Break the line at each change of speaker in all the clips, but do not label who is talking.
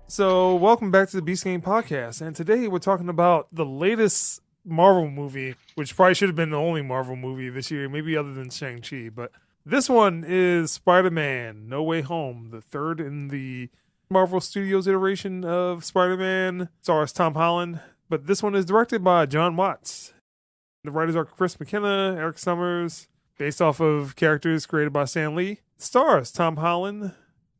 So, welcome back to the Beast Game Podcast. And today we're talking about the latest Marvel movie, which probably should have been the only Marvel movie this year, maybe other than Shang-Chi. But this one is Spider Man No Way Home, the third in the Marvel Studios iteration of Spider Man. Stars Tom Holland. But this one is directed by John Watts. The writers are Chris McKenna, Eric Summers, based off of characters created by Stan Lee. Stars Tom Holland,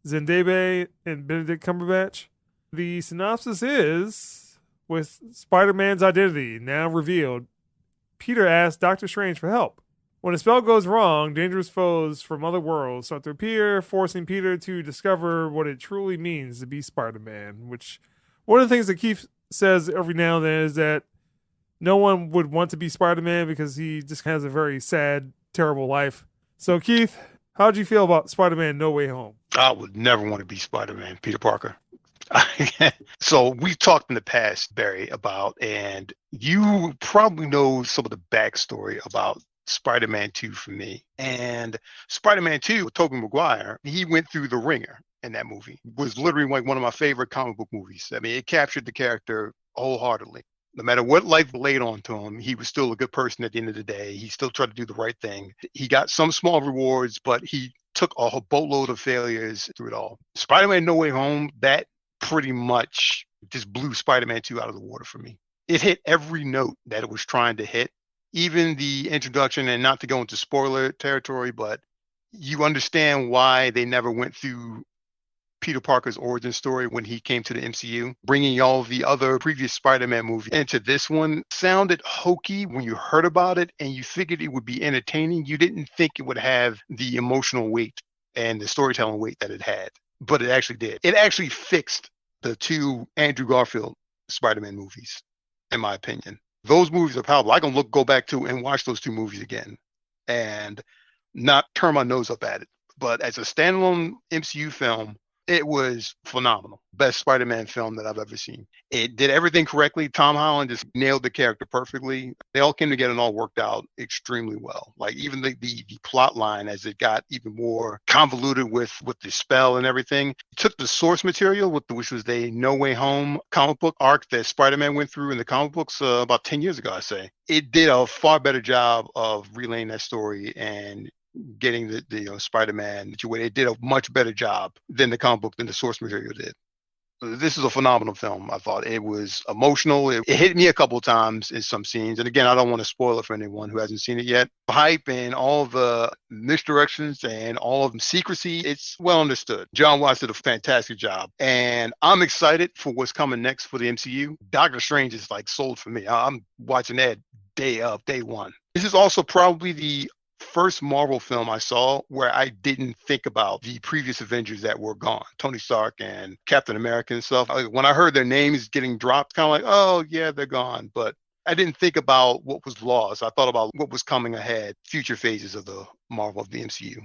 Zendaya, and Benedict Cumberbatch. The synopsis is, with Spider-Man's identity now revealed, Peter asks Doctor Strange for help. When a spell goes wrong, dangerous foes from other worlds start to appear, forcing Peter to discover what it truly means to be Spider-Man, which one of the things that Keith says every now and then is that no one would want to be Spider-Man because he just has a very sad, terrible life. So, Keith, how did you feel about Spider-Man No Way Home?
I would never want to be Spider-Man, Peter Parker. So we've talked in the past, Barry, about, and you probably know some of the backstory about Spider-Man 2 for me. And Spider-Man 2 with Tobey Maguire, he went through the ringer in that movie. It was literally like one of my favorite comic book movies. I mean, it captured the character wholeheartedly. No matter what life laid on to him, he was still a good person at the end of the day. He still tried to do the right thing. He got some small rewards, but he took a whole boatload of failures through it all. Spider-Man No Way Home, that pretty much just blew Spider-Man 2 out of the water for me. It hit every note that it was trying to hit, even the introduction, and not to go into spoiler territory, but you understand why they never went through Peter Parker's origin story when he came to the MCU. Bringing all of the other previous Spider-Man movies into this one sounded hokey when you heard about it, and you figured it would be entertaining. You didn't think it would have the emotional weight and the storytelling weight that it had, but it actually did. It actually fixed the two Andrew Garfield Spider-Man movies, in my opinion. Those movies are powerful. I can go back to and watch those two movies again and not turn my nose up at it. But as a standalone MCU film, it was phenomenal. Best Spider-Man film that I've ever seen. It did everything correctly. Tom Holland just nailed the character perfectly. They all came together and all worked out extremely well. Like even the plot line, as it got even more convoluted with the spell and everything, it took the source material, which was the No Way Home comic book arc that Spider-Man went through in the comic books about 10 years ago, I say. It did a far better job of relaying that story and getting the Spider-Man situation. It did a much better job than the comic book, than the source material did. This is a phenomenal film. I thought it was emotional. It hit me a couple of times in some scenes. And again, I don't want to spoil it for anyone who hasn't seen it yet. Hype and all the misdirections and all of the secrecy, it's well understood. John Watts did a fantastic job. And I'm excited for what's coming next for the MCU. Doctor Strange is like sold for me. I'm watching that day one. This is also probably the first Marvel film I saw where I didn't think about the previous Avengers that were gone, Tony Stark and Captain America and stuff. When I heard their names getting dropped, kind of like, oh yeah, they're gone. But I didn't think about what was lost. I thought about what was coming ahead, future phases of the MCU.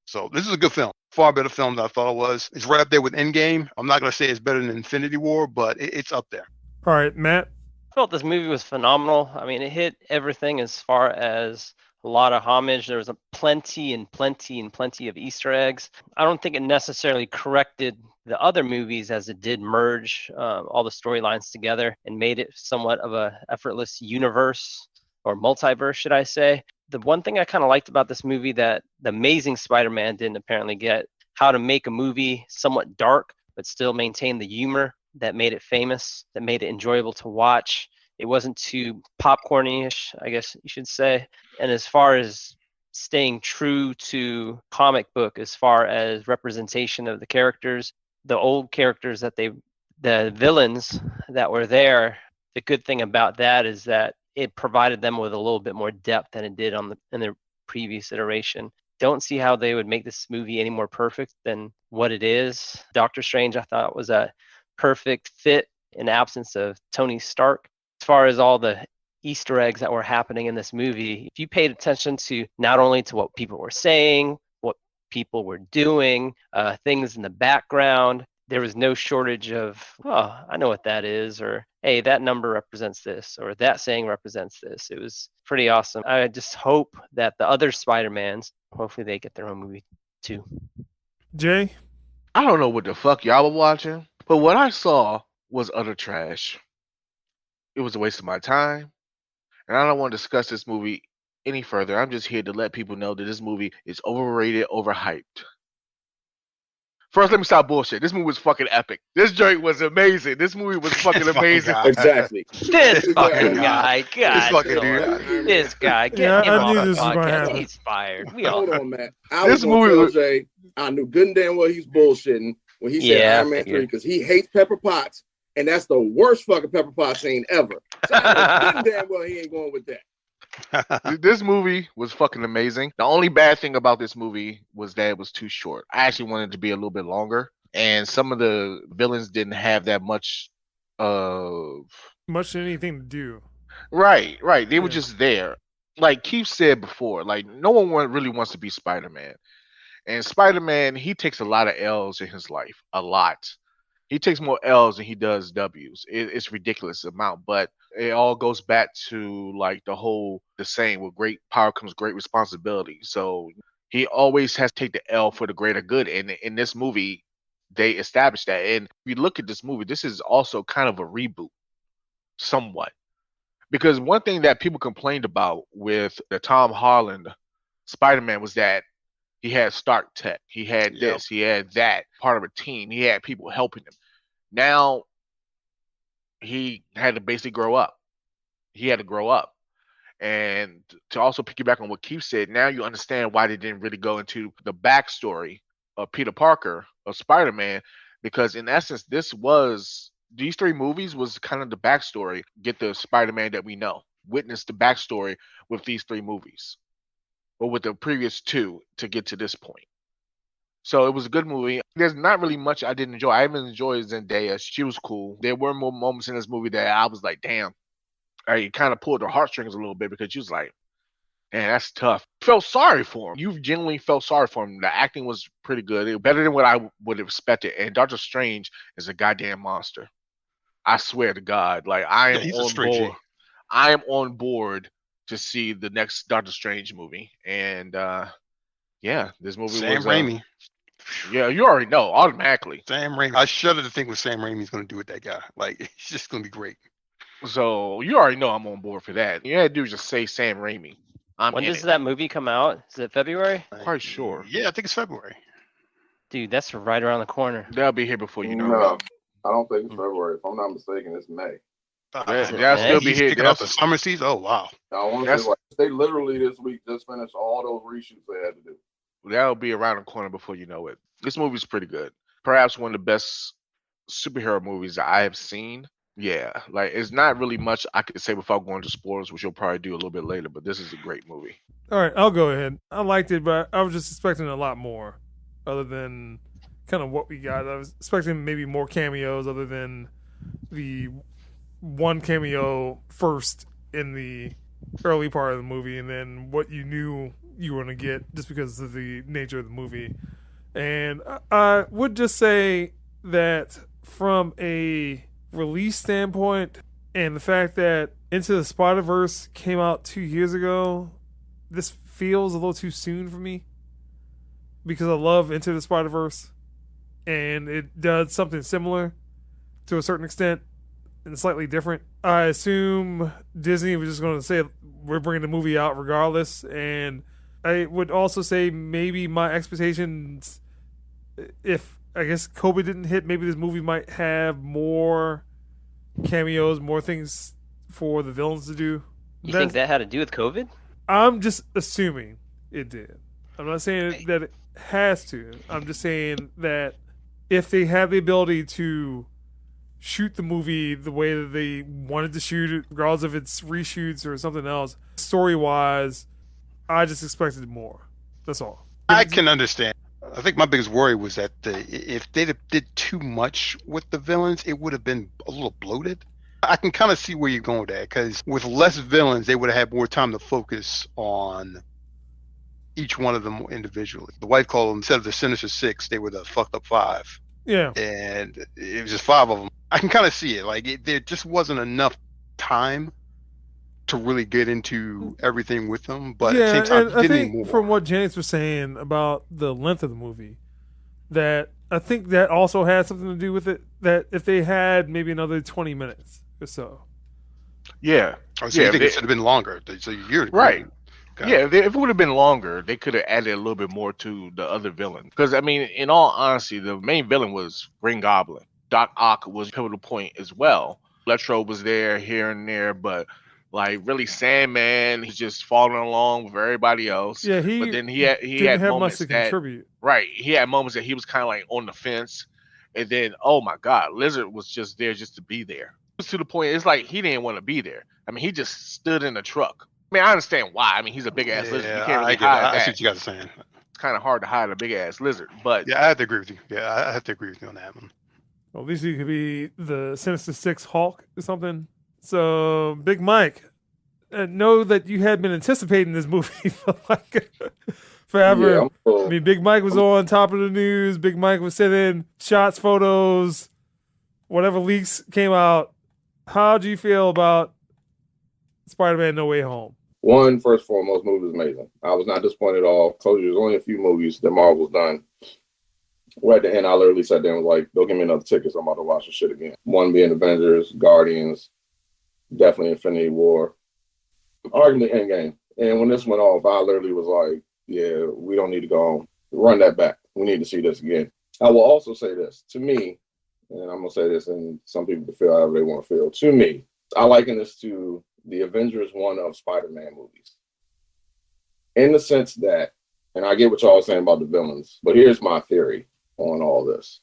So this is a good film. Far better film than I thought it was. It's right up there with Endgame. I'm not going to say it's better than Infinity War, but it's up there.
All right, Matt.
I felt this movie was phenomenal. I mean, it hit everything as far as a lot of homage. There was plenty of Easter eggs. I don't think it necessarily corrected the other movies as it did merge all the storylines together and made it somewhat of a effortless universe, or multiverse, should I say. The one thing I kind of liked about this movie that the Amazing Spider-Man didn't apparently get, how to make a movie somewhat dark but still maintain the humor that made it famous, that made it enjoyable to watch. It wasn't too popcorny-ish, I guess you should say. And as far as staying true to comic book, as far as representation of the characters, the old characters the villains that were there, the good thing about that is that it provided them with a little bit more depth than it did in the previous iteration. Don't see how they would make this movie any more perfect than what it is. Doctor Strange, I thought, was a perfect fit in absence of Tony Stark. As far as all the Easter eggs that were happening in this movie, if you paid attention to not only to what people were saying, what people were doing, things in the background, there was no shortage of, oh, I know what that is, or hey, that number represents this, or that saying represents this. It was pretty awesome. I just hope that the other Spider-Mans, hopefully they get their own movie too.
Jay?
I don't know what the fuck y'all were watching, But what I saw was utter trash. It was a waste of my time, and I don't want to discuss this movie any further. I'm just here to let people know that this movie is overrated, overhyped. First, let me stop bullshit. This movie was fucking epic. This joint was amazing. This movie was fucking
This fucking
amazing.
guy.
Exactly.
This fucking
guy.
guy.
This
God,
fucking
Lord.
dude.
This guy. Get
Yeah,
him
I
off
knew
the
this was gonna
podcast.
happen.
He's fired. We all
Hold
know.
on, Matt. I
This
was gonna
movie
tell
was-
Jay I knew good and damn well he's bullshitting when he said
Yeah, I
Iron Man 3
figured.
because he hates Pepper Potts, and that's the worst fucking Pepper Potts scene ever. So I know good and damn well he ain't going with that.
This movie was fucking amazing. The only bad thing about this movie was that it was too short. I actually wanted it to be a little bit longer, and some of the villains didn't have that much of
Much anything to do.
right. They were
Yeah.
just there. Like Keith said before, like no one really wants to be Spider-Man. And Spider-Man, he takes a lot of L's in his life. A lot. He takes more L's than he does W's. It's ridiculous amount, but it all goes back to like the saying, with great power comes great responsibility. So he always has to take the L for the greater good. And in this movie, they established that. And if you look at this movie, this is also kind of a reboot, somewhat. Because one thing that people complained about with the Tom Holland Spider-Man was that he had Stark Tech. He had
Yep.
this. He had that. Part of a team. He had people helping him. Now he had to basically grow up. He had to grow up. And to also piggyback on what Keith said, now you understand why they didn't really go into the backstory of Peter Parker, of Spider-Man, because in essence, these three movies was kind of the backstory. Get the Spider-Man that we know. Witness the backstory with these three movies. Or with the previous two to get to this point. So it was a good movie. There's not really much I didn't enjoy. I even enjoyed Zendaya. She was cool. There were more moments in this movie that I was like, damn. I kind of pulled her heartstrings a little bit because she was like, man, that's tough. Felt sorry for him. You genuinely felt sorry for him. The acting was pretty good. It was better than what I would have expected. And Doctor Strange is a goddamn monster. I swear to God. Like I am
he's a
on
straight
board.
G.
I am on board to see the next Doctor Strange movie. And yeah, this movie
Sam
was
Raimi.
yeah, you already know automatically.
Sam Raimi. I shudder to think what Sam Raimi's going to do with that guy. Like, he's just going to be great.
So you already know I'm on board for that. You had to do is just say Sam Raimi.
When does that movie come out? Is it February?
Quite sure.
Yeah, I think it's February.
Dude, that's right around the corner.
They'll be here before you know
No,
it.
I don't think it's February. If I'm not mistaken, it's May.
They'll still be
He's
here.
picking up the summer season. Oh, wow.
I want to
That's-
say like they literally this week just finished all those reshoots they had to do.
That'll be around the corner before you know it. This movie's pretty good. Perhaps one of the best superhero movies that I have seen. Yeah, like it's not really much I could say without going to spoilers, which you'll probably do a little bit later. But this is a great movie.
All right, I'll go ahead. I liked it, but I was just expecting a lot more, other than kind of what we got. I was expecting maybe more cameos, other than the one cameo first in the early part of the movie, and then what you knew you were going to get just because of the nature of the movie. And I would just say that from a release standpoint, and the fact that Into the Spider-Verse came out 2 years ago, this feels a little too soon for me, because I love Into the Spider-Verse, and it does something similar to a certain extent and slightly different. I assume Disney was just going to say we're bringing the movie out regardless, and I would also say maybe my expectations, if I guess COVID didn't hit, maybe this movie might have more cameos, more things for the villains to do.
You think that had to do with COVID?
I'm just assuming it did. I'm not saying that it has to. I'm just saying that if they have the ability to shoot the movie the way that they wanted to shoot it, regardless if it's reshoots or something else, story-wise, I just expected more. That's all.
I can understand. I think my biggest worry was that if they did too much with the villains, it would have been a little bloated. I can kind of see where you're going with that, because with less villains, they would have had more time to focus on each one of them individually. The wife called them, instead of the Sinister Six, they were the fucked up five.
Yeah.
And it was just five of them. I can kind of see it. Like, there just wasn't enough time to really get into everything with them. But at the same time,
and I
you did need
think
more.
from what Janice was saying about the length of the movie, that I think that also had something to do with it. That if they had maybe another 20 minutes or so.
Yeah.
Oh, so
Yeah,
you think
they-
it should have been longer? So you're
Right.
agreeing. Okay.
Yeah, if it would have been longer, they could have added a little bit more to the other villain. Because I mean, in all honesty, the main villain was Green Goblin. Doc Ock was a pivotal point as well. Electro was there here and there, but like really, Sandman, he's just following along with everybody else.
Yeah,
But
he
then he
didn't
had
have much
moments
to
that
contribute.
right, he had moments that he was kind of like on the fence, and then oh my God, Lizard was just there just to be there. It was to the point it's like he didn't want to be there. I mean, he just stood in the truck. I mean, I understand why. I mean, he's a big ass lizard. You
Yeah,
can't
I
really
get it.
hide
I see
that.
what you guys are saying.
It's kind of hard to hide a big ass lizard. But
Yeah, I have to agree with you. Yeah, I have to agree with you on that one.
Well, at least he could be the Sinister Six Hulk or something. So, Big Mike, know that you had been anticipating this movie for like forever.
Yeah,
I mean, Big Mike was on top of the news. Big Mike was sending shots, photos, whatever leaks came out. How do you feel about Spider-Man No Way Home?
One, first and foremost, movie was amazing. I was not disappointed at all. Told you there's only a few movies that Marvel's done. Well, at the end, I literally sat there and was like, "Don't give me another ticket. So I'm about to watch this shit again." One being Avengers, Guardians, definitely Infinity War, arguably Endgame. And when this went off, I literally was like, "Yeah, we don't need to go on. Run that back. We need to see this again." I will also say this to me, and I'm gonna say this, and some people can feel however they want to feel. To me, I liken this to the Avengers one of Spider-Man movies, in the sense that, and I get what y'all are saying about the villains, but here's my theory on all this,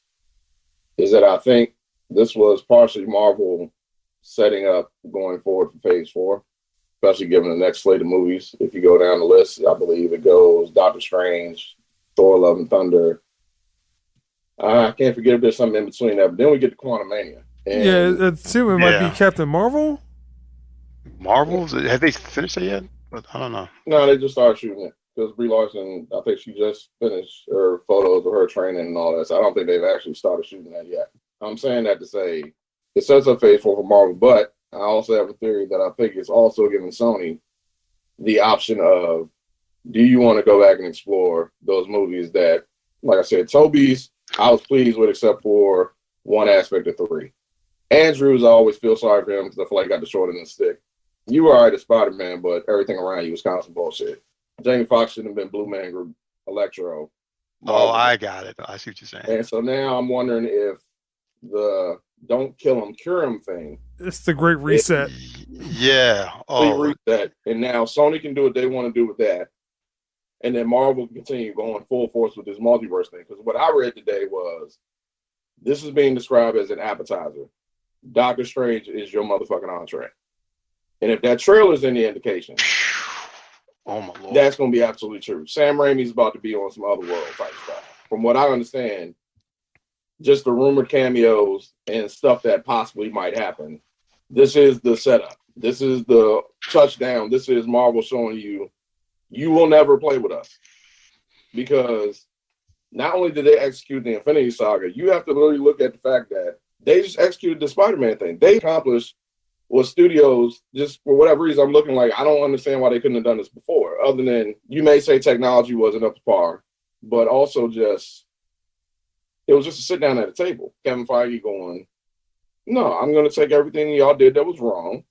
is that I think this was partially Marvel setting up going forward for Phase 4, especially given the next slate of movies. If you go down the list, I believe it goes Doctor Strange, Thor: Love and Thunder. I can't forget if there's something in between that, but then we get to Quantumania. And
Yeah, assume it might
Yeah.
be Captain Marvel.
Marvels, have they finished it yet? But I don't know.
no, they just started shooting it because Brie Larson, I think she just finished her photos of her training and all that. So I don't think they've actually started shooting that yet. I'm saying that to say it sets up Phase 4 for Marvel, but I also have a theory that I think it's also giving Sony the option of, do you want to go back and explore those movies that, like I said, Toby's I was pleased with, except for one aspect of 3. Andrews, I always feel sorry for him because I feel like he got the short end of the stick. You were all right as Spider-Man, but everything around you was kind of some bullshit. Jamie Foxx shouldn't have been Blue Man Group Electro.
Oh, I got it. I see what you're saying.
And so now I'm wondering if the don't kill him, cure him thing.
It's the Great Reset.
Yeah.
Oh.
Oh,
Reset. And now Sony can do what they want to do with that. And then Marvel can continue going full force with this multiverse thing. Because what I read today was, this is being described as an appetizer. Doctor Strange is your motherfucking entree. And if that trailer's any indication,
oh my lord,
that's going to be absolutely true. Sam Raimi's about to be on some other world type stuff. From what I understand, just the rumored cameos and stuff that possibly might happen, this is the setup. This is the touchdown. This is Marvel showing you, you will never play with us. Because not only did they execute the Infinity Saga, you have to really look at the fact that they just executed the Spider-Man thing. They accomplished what studios, just for whatever reason, I'm looking like, I don't understand why they couldn't have done this before, other than you may say technology wasn't up to par, but also just, it was just to sit down at a table. Kevin Feige going, no, I'm going to take everything y'all did that was wrong,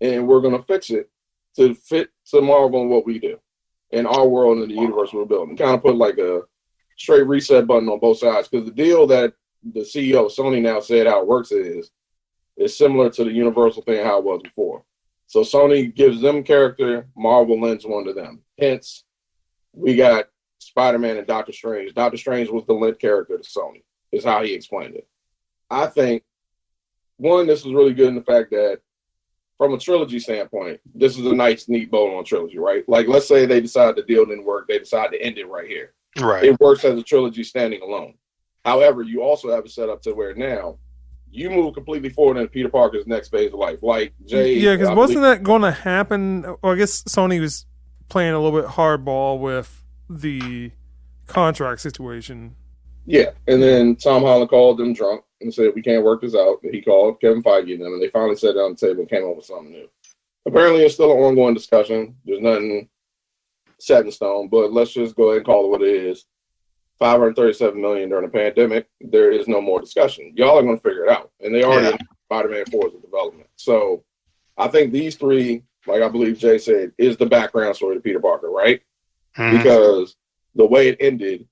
and we're going to fix it to fit to Marvel and what we do in our world and the universe we're building. Kind of put like a straight reset button on both sides, because the deal that the CEO of Sony now said how it works is similar to the Universal thing, how it was before. So Sony gives them character, Marvel lends one to them. Hence, we got Spider-Man and Doctor Strange. Doctor Strange was the lent character to Sony, is how he explained it. I think, one, this is really good in the fact that from a trilogy standpoint, this is a nice, neat bow on trilogy, right? Like, let's say they decide the deal didn't work. They decide to end it right here.
right.
It works as a trilogy standing alone. However, you also have it set up to where now you move completely forward into Peter Parker's next phase of life. Like Jay,
Yeah, because wasn't that going to happen? Well, I guess Sony was playing a little bit hardball with the contract situation.
Yeah, and then Tom Holland called them drunk and said, we can't work this out. And he called Kevin Feige and them, and they finally sat down at the table and came up with something new. Apparently, it's still an ongoing discussion. There's nothing set in stone, but let's just go ahead and call it what it is. $537 million during the pandemic. There is no more discussion. Y'all are going to figure it out, and they already announced Spider-Man 4 is in development. So I think these three, like I believe Jay said, is the background story to Peter Parker, right? Mm-hmm. Because the way it ended,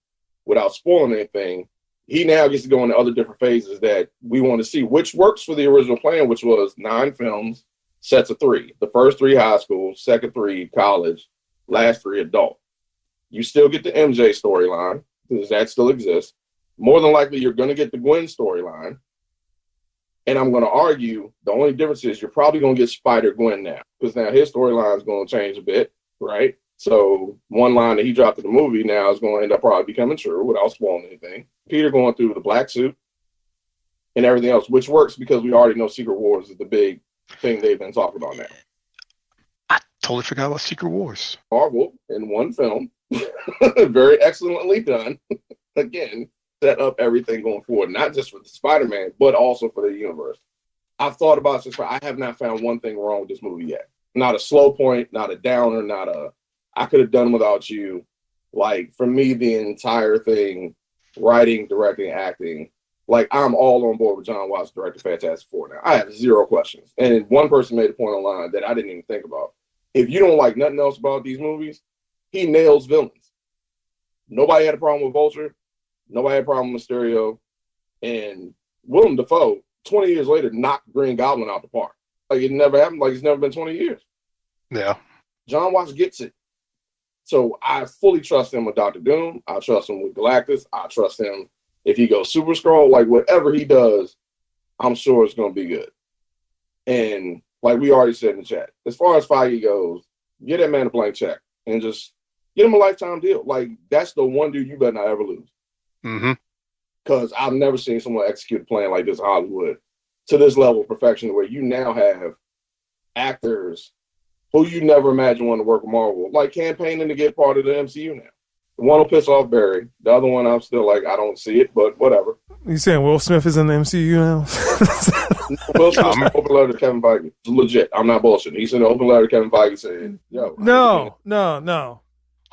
without spoiling anything, he now gets to go into other different phases that we want to see, which works for the original plan, which was 9 films, sets of 3. The first 3 high school, second 3 college, last 3 adult. You still get the MJ storyline, because that still exists. More than likely, you're going to get the Gwen storyline. And I'm going to argue the only difference is you're probably going to get Spider-Gwen now, because now his storyline is going to change a bit, right? So one line that he dropped in the movie now is going to end up probably becoming true without spoiling anything. Peter going through the black suit and everything else, which works because we already know Secret Wars is the big thing they've been talking about now.
I totally forgot about Secret Wars.
Marvel in one film, very excellently done. Again, set up everything going forward, not just for the Spider-Man, but also for the universe. I've thought about this. I have not found one thing wrong with this movie yet. Not a slow point, not a downer, not a I could have done without you. Like, for me, the entire thing, writing, directing, acting, like, I'm all on board with John Watts directing Fantastic Four now. I have 0 questions. And one person made a point online that I didn't even think about. If you don't like nothing else about these movies, he nails villains. Nobody had a problem with Vulture. Nobody had a problem with Mysterio. And Willem Dafoe, 20 years later, knocked Green Goblin out the park. Like, it never happened. Like, it's never been 20 years.
Yeah.
John Watts gets it. So I fully trust him with Doctor Doom. I trust him with Galactus. I trust him if he goes Super Skrull. Like, whatever he does, I'm sure it's going to be good. And like we already said in the chat, as far as Feige goes, get that man a blank check and just get him a lifetime deal. Like, that's the one dude you better not ever lose.
Mm-hmm.
Because I've never seen someone execute a plan like this in Hollywood to this level of perfection where you now have actors who you never imagined wanting to work with Marvel, like campaigning to get part of the MCU now. One will piss off Barry. The other one, I'm still like, I don't see it, but whatever.
You saying Will Smith is in the MCU now?
Will Smith sent an open letter to Kevin Feige. Legit. I'm not bullshitting. He sent an open letter to Kevin Feige saying, yo.
No.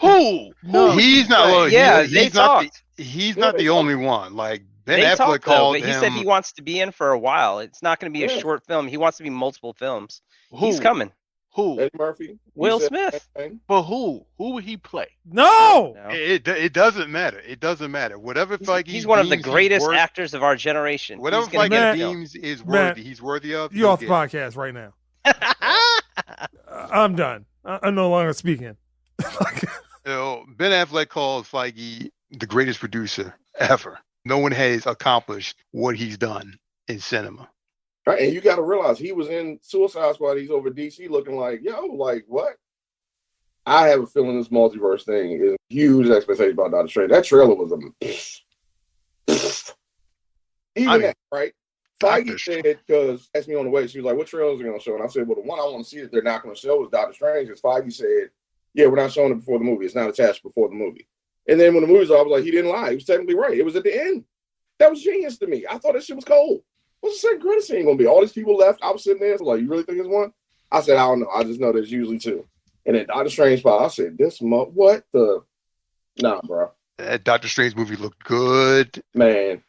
Who?
No.
He's not. Well,
yeah,
he's not the only one. Like, Ben Affleck called him.
But he said he wants to be in for a while. It's not going to be a short film. He wants to be multiple films. He's coming.
Who?
Eddie Murphy.
Will Smith.
But who? Who would he play?
No.
It doesn't matter. It doesn't matter. Whatever Feige
he's one of the greatest actors of our generation.
Whatever Feige deems is worthy, he's worthy of.
You off the podcast right now. I'm done. I'm no longer speaking.
Ben Affleck called Feige the greatest producer ever. No one has accomplished what he's done in cinema.
Right, and you got to realize he was in Suicide Squad. He's over DC looking like, yo, like, what? I have a feeling this multiverse thing is huge expectation about Doctor Strange. That trailer was that, right? Feige said, because asked me on the way, she was like, what trailers are going to show? And I said, well, the one I want to see that they're not going to show is Doctor Strange. Because Feige said, yeah, we're not showing it before the movie. It's not attached before the movie. And then when the movie's over, I was like, he didn't lie. He was technically right. It was at the end. That was genius to me. I thought that shit was cold. What's the second credit scene going to be? All these people left. I was sitting there. So like, you really think it's one? I said, I don't know. I just know there's usually 2. And then Doctor Strange spot, I said, what the? Nah, bro.
That Doctor Strange movie looked good.
Man.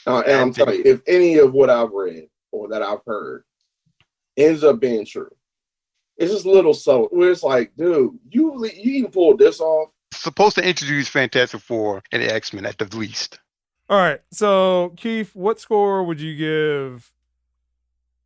And I'm telling you, if any of what I've read or that I've heard ends up being true, it's just a little subtle. Where it's like, dude, you even pulled this off.
Supposed to introduce Fantastic Four and the X-Men at the least.
All right. So, Keith, what score would you give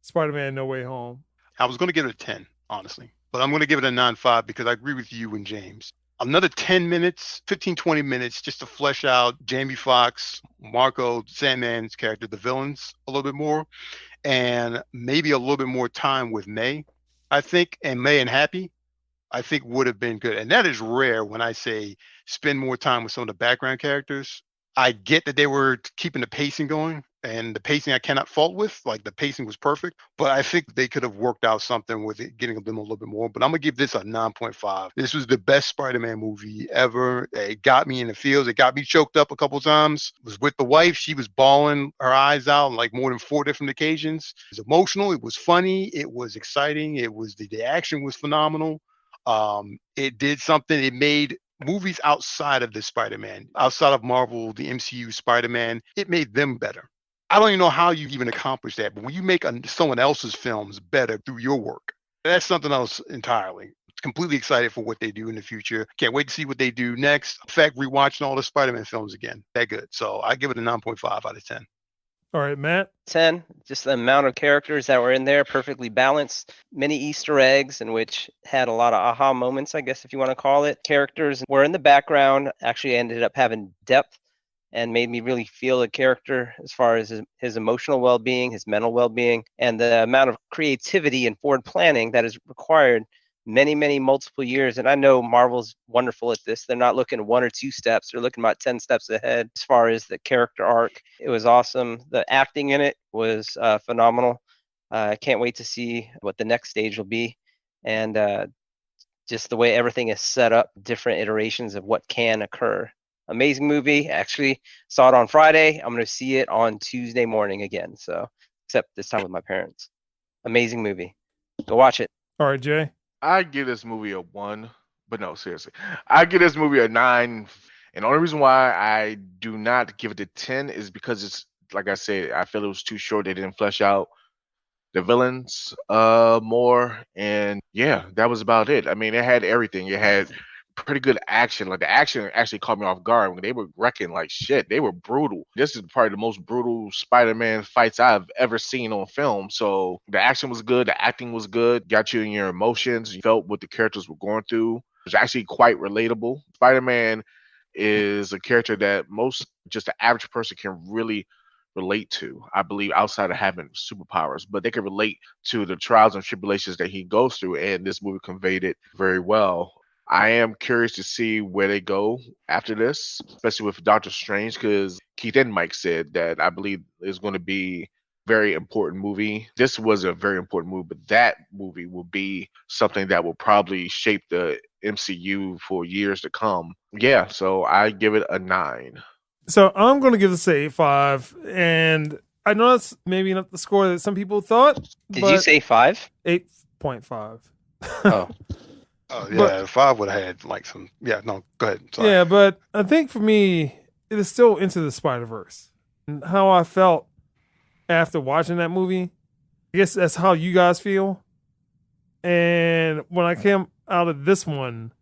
Spider-Man No Way Home?
I was going to give it a 10, honestly. But I'm going to give it a 9.5 because I agree with you and James. Another 10 minutes, 15, 20 minutes just to flesh out Jamie Foxx, Marco, Sandman's character, the villains a little bit more. And maybe a little bit more time with May, I think. And May and Happy, I think would have been good. And that is rare when I say spend more time with some of the background characters. I get that they were keeping the pacing going, and the pacing I cannot fault with. Like, the pacing was perfect, but I think they could have worked out something with it, getting them a little bit more. But I'm going to give this a 9.5. This was the best Spider-Man movie ever. It got me in the feels. It got me choked up a couple times. It was with the wife. She was bawling her eyes out on like more than 4 different occasions. It was emotional. It was funny. It was exciting. It was the action was phenomenal. It did something. It made movies outside of the Spider-Man, outside of Marvel, the MCU Spider-Man, it made them better. I don't even know how you even accomplish that, but when you make someone else's films better through your work, that's something else entirely. Completely excited for what they do in the future. Can't wait to see what they do next. In fact, rewatching all the Spider-Man films again. That good. So I give it a 9.5 out of 10.
All right, Matt.
10, just the amount of characters that were in there, perfectly balanced. Many Easter eggs, in which had a lot of aha moments, I guess, if you want to call it. Characters were in the background, actually ended up having depth and made me really feel a character as far as his emotional well-being, his mental well-being, and the amount of creativity and forward planning that is required many multiple years. And I know Marvel's wonderful at this. They're not looking 1 or 2 steps, they're looking about 10 steps ahead as far as the character arc. It was awesome. The acting in it was phenomenal. I can't wait to see what the next stage will be, and just the way everything is set up, different iterations of what can occur. Amazing movie. Actually saw it on Friday. I'm going to see it on Tuesday morning again, so except this time with my parents. Amazing movie. Go watch it.
All right, Jay.
I give this movie a 1, but no, seriously. I give this movie a 9. And the only reason why I do not give it a 10 is because it's, like I said, I feel it was too short. They didn't flesh out the villains more. And yeah, that was about it. I mean, it had everything. It had pretty good action. Like, the action actually caught me off guard when they were wrecking like shit. They were brutal. This is probably the most brutal Spider-Man fights I've ever seen on film. So the action was good, the acting was good, got you in your emotions, you felt what the characters were going through. It was actually quite relatable. Spider-Man is a character that just the average person can really relate to, I believe, outside of having superpowers, but they can relate to the trials and tribulations that he goes through, and this movie conveyed it very well. I am curious to see where they go after this, especially with Doctor Strange, because Keith and Mike said that I believe is going to be a very important movie. This was a very important movie, but that movie will be something that will probably shape the MCU for years to come. Yeah, so I give it a 9.
So I'm going to give this a 8.5, and I know that's maybe not the score that some people thought.
Did you say 5?
8.5?
Oh.
Oh yeah, 5 would have had like some. Yeah, no, go ahead. Sorry.
Yeah, but I think for me, it is still Into the Spider-Verse. And how I felt after watching that movie, I guess that's how you guys feel. And when I came out of this one,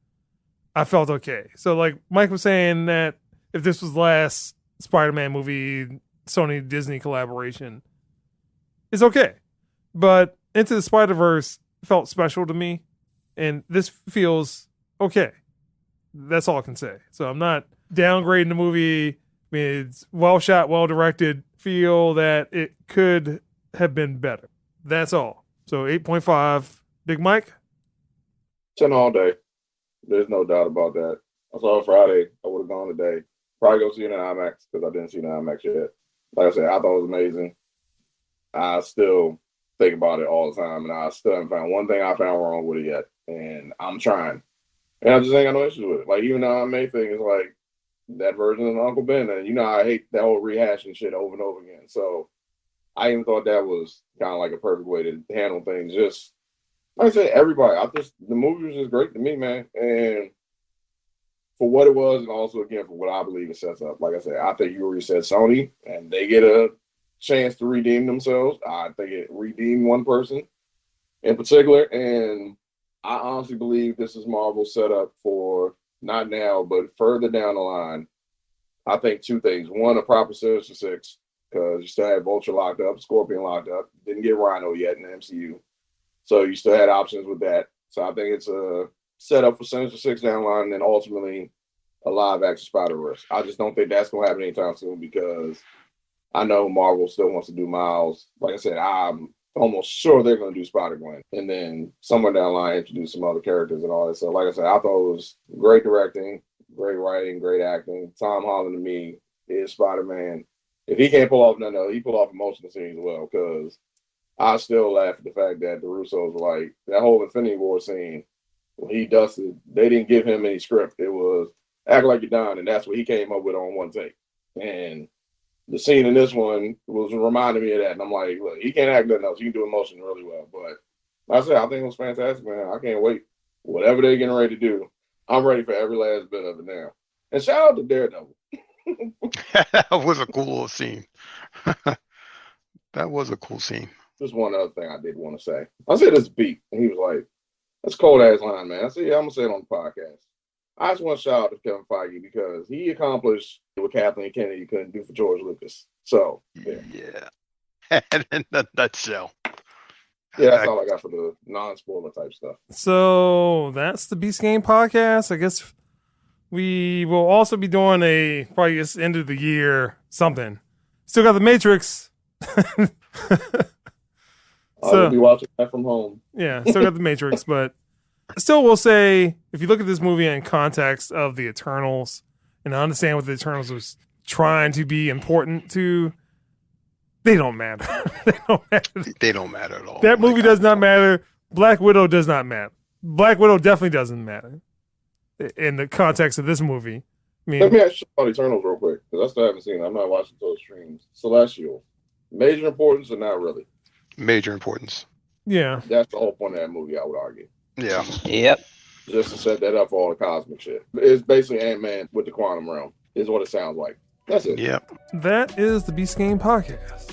I felt okay. So like Mike was saying that if this was the last Spider-Man movie, Sony Disney collaboration, it's okay. But Into the Spider-Verse felt special to me. And this feels okay. That's all I can say. So I'm not downgrading the movie. I mean, it's well shot, well directed. Feel that it could have been better. That's all. So 8.5. Big Mike?
10 all day. There's no doubt about that. I saw it Friday. I would have gone today. Probably go see it in IMAX because I didn't see it in IMAX yet. Like I said, I thought it was amazing. I still think about it all the time, and I still haven't found one thing I found wrong with it yet. And I'm trying. And I just ain't got no issues with it. Like, even the Aunt May thing is like that version of Uncle Ben. And you know, I hate that whole rehashing shit over and over again. So I even thought that was kind of like a perfect way to handle things. Just, like I said, everybody. The movie was just great to me, man. And for what it was, and also, again, for what I believe it sets up. Like I said, I think you already said Sony, and they get a chance to redeem themselves. I think it redeemed one person in particular. And I honestly believe this is Marvel's setup for not now, but further down the line. I think 2 things. One, a proper Sinister Six, because you still had Vulture locked up, Scorpion locked up. Didn't get Rhino yet in the MCU. So you still had options with that. So I think it's a setup for Sinister Six down the line, and then ultimately a live action Spider-Verse. I just don't think that's going to happen anytime soon because I know Marvel still wants to do Miles. Like I said, I'm almost sure they're going to do Spider-Gwen. And then somewhere down the line, introduce some other characters and all that. So, like I said, I thought it was great directing, great writing, great acting. Tom Holland, to me, is Spider-Man. If he can't pull off nothing else, he pull off most of the scenes well, because I still laugh at the fact that the Russos were like, that whole Infinity War scene, when he dusted, they didn't give him any script. It was act like you're done, and that's what he came up with on one take. And the scene in this one was reminding me of that. And I'm like, look, he can't act nothing else. He can do emotion really well. But like I said, I think it was fantastic, man. I can't wait. Whatever they're getting ready to do, I'm ready for every last bit of it now. And shout out to Daredevil.
That was a cool little scene. That was a cool scene.
Just one other thing I did want to say. I said this beat, and he was like, "That's a cold ass line, man." I said, "Yeah, I'm gonna say it on the podcast." I just want to shout out to Kevin Feige because he accomplished what Kathleen Kennedy couldn't do for George Lucas. So
Yeah. And in a nutshell.
yeah, that's all I got for the non-spoiler type stuff.
So that's the Beast Game podcast. I guess we will also be doing a probably this end of the year something. Still got the Matrix.
I'll be watching that from home.
Yeah, still got the Matrix, but still will say if you look at this movie in context of the Eternals and understand what the Eternals was trying to be important to, they don't matter. They don't matter.
They don't matter at all.
That movie does not matter. Black Widow does not matter. Black Widow definitely doesn't matter in the context of this movie. I mean,
Let me ask you about Eternals real quick because I still haven't seen it. I'm not watching those streams. Celestial, major importance or not really?
Major importance.
yeah.
That's the whole point of that movie, I would argue.
Yeah.
Yep.
Just to set that up for all the cosmic shit. It's basically Ant-Man with the quantum realm, is what it sounds like. That's it.
Yep.
That is the Beast Game podcast.